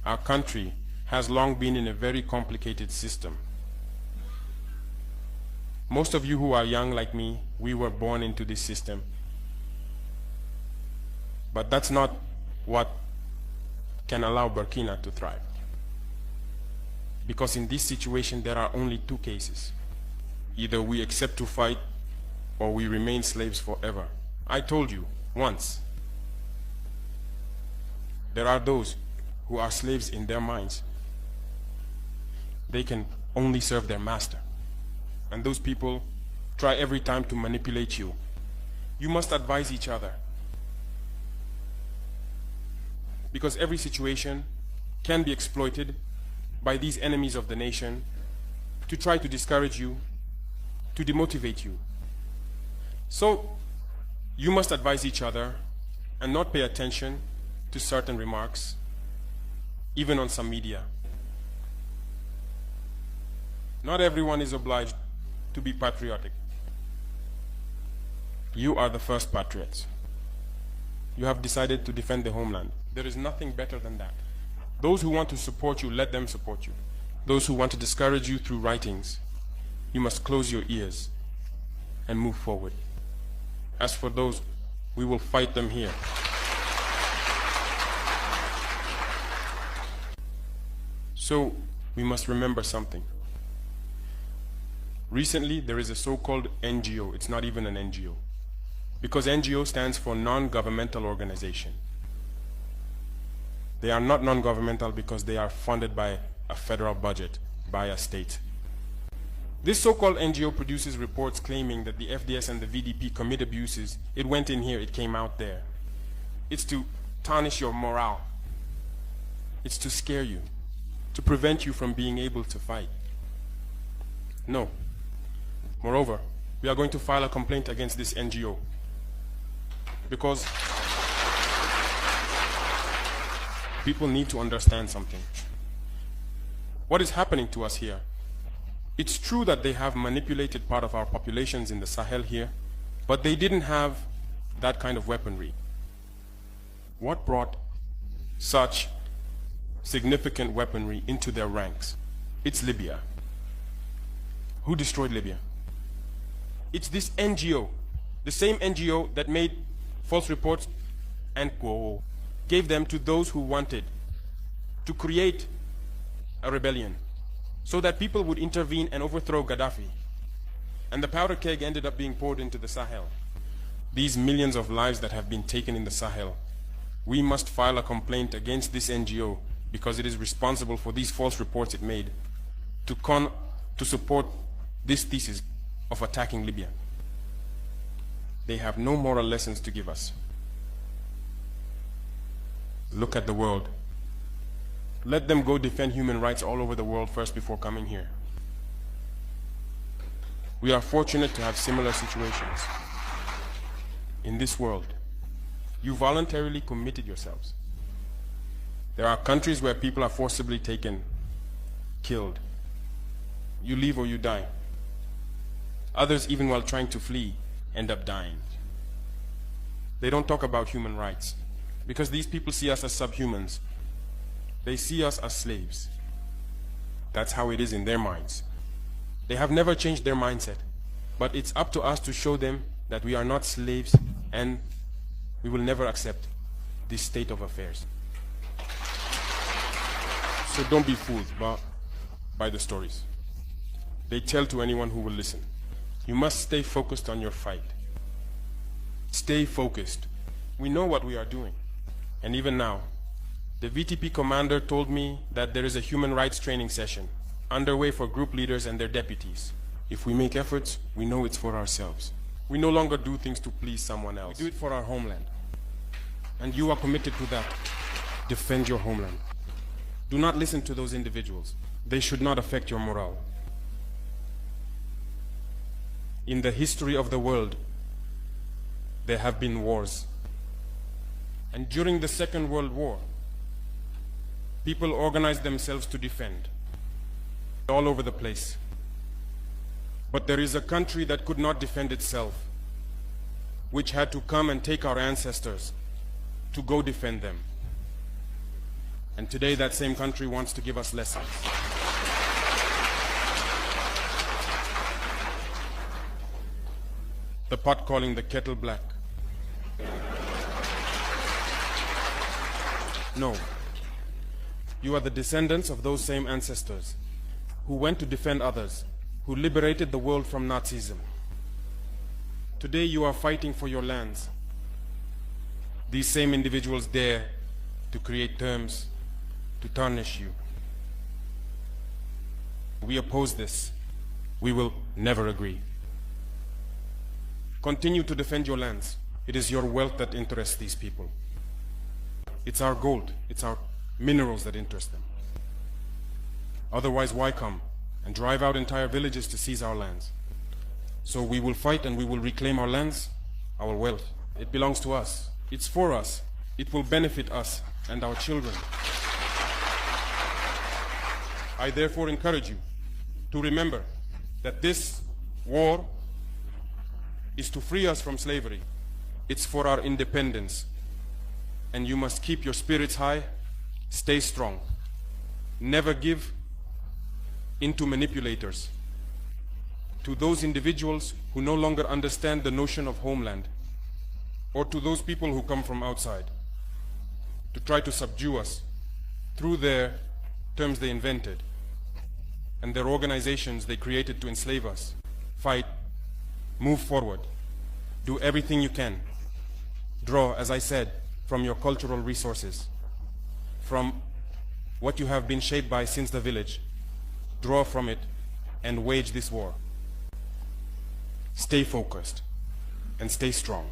our country has long been in a very complicated system. Most of you who are young like me, we were born into this system. But that's not what can allow Burkina to thrive. Because in this situation, there are only two cases. Either we accept to fight, or we remain slaves forever. I told you once, there are those who are slaves in their minds. They can only serve their master. And those people try every time to manipulate you. You must advise each other. Because every situation can be exploited by these enemies of the nation to try to discourage you, to demotivate you. So you must advise each other and not pay attention to certain remarks, even on some media. Not everyone is obliged to be patriotic. You are the first patriots. You have decided to defend the homeland. There is nothing better than that. Those who want to support you, let them support you. Those who want to discourage you through writings, you must close your ears and move forward. As for those, we will fight them here. So, we must remember something. Recently, there is a so-called NGO. It's not even an NGO. Because NGO stands for non-governmental organization. They are not non-governmental because they are funded by a federal budget, by a state. This so-called NGO produces reports claiming that the FDS and the VDP commit abuses. It went in here, it came out there. It's to tarnish your morale. It's to scare you, to prevent you from being able to fight. No. Moreover, we are going to file a complaint against this NGO because people need to understand something. What is happening to us here? It's true that they have manipulated part of our populations in the Sahel here, but they didn't have that kind of weaponry. What brought such significant weaponry into their ranks? It's Libya. Who destroyed Libya? It's this NGO, the same NGO that made false reports and gave them to those who wanted to create a rebellion so that people would intervene and overthrow Gaddafi. And the powder keg ended up being poured into the Sahel. These millions of lives that have been taken in the Sahel, we must file a complaint against this NGO because it is responsible for these false reports it made to support this thesis of attacking Libya. They have no moral lessons to give us. Look at the world. Let them go defend human rights all over the world first before coming here. We are fortunate to have similar situations. In this world, you voluntarily committed yourselves. There are countries where people are forcibly taken, killed. You leave or you die. Others, even while trying to flee, end up dying. They don't talk about human rights because these people see us as subhumans. They see us as slaves. That's how it is in their minds. They have never changed their mindset, but it's up to us to show them that we are not slaves and we will never accept this state of affairs. So don't be fooled by the stories. They tell to anyone who will listen. You must stay focused on your fight. Stay focused. We know what we are doing. And even now, the VTP commander told me that there is a human rights training session underway for group leaders and their deputies. If we make efforts, we know it's for ourselves. We no longer do things to please someone else. We do it for our homeland. And you are committed to that. Defend your homeland. Do not listen to those individuals. They should not affect your morale. In the history of the world, there have been wars. And during the Second World War, people organized themselves to defend all over the place. But there is a country that could not defend itself, which had to come and take our ancestors to go defend them. And today that same country wants to give us lessons. The pot calling the kettle black. No. You are the descendants of those same ancestors who went to defend others, who liberated the world from Nazism. Today you are fighting for your lands. These same individuals dare to create terms to tarnish you. We oppose this. We will never agree. Continue to defend your lands. It is your wealth that interests these people. It's our gold, it's our minerals that interest them. Otherwise, why come and drive out entire villages to seize our lands? So we will fight and we will reclaim our lands, our wealth. It belongs to us. It's for us. It will benefit us and our children. I therefore encourage you to remember that this war is to free us from slavery. It's for our independence. And you must keep your spirits high, stay strong. Never give in to manipulators, to those individuals who no longer understand the notion of homeland, or to those people who come from outside to try to subdue us through their terms they invented and their organizations they created to enslave us. Fight, move forward, do everything you can. Draw, as I said, from your cultural resources, from what you have been shaped by since the village. Draw from it and wage this war. Stay focused and stay strong.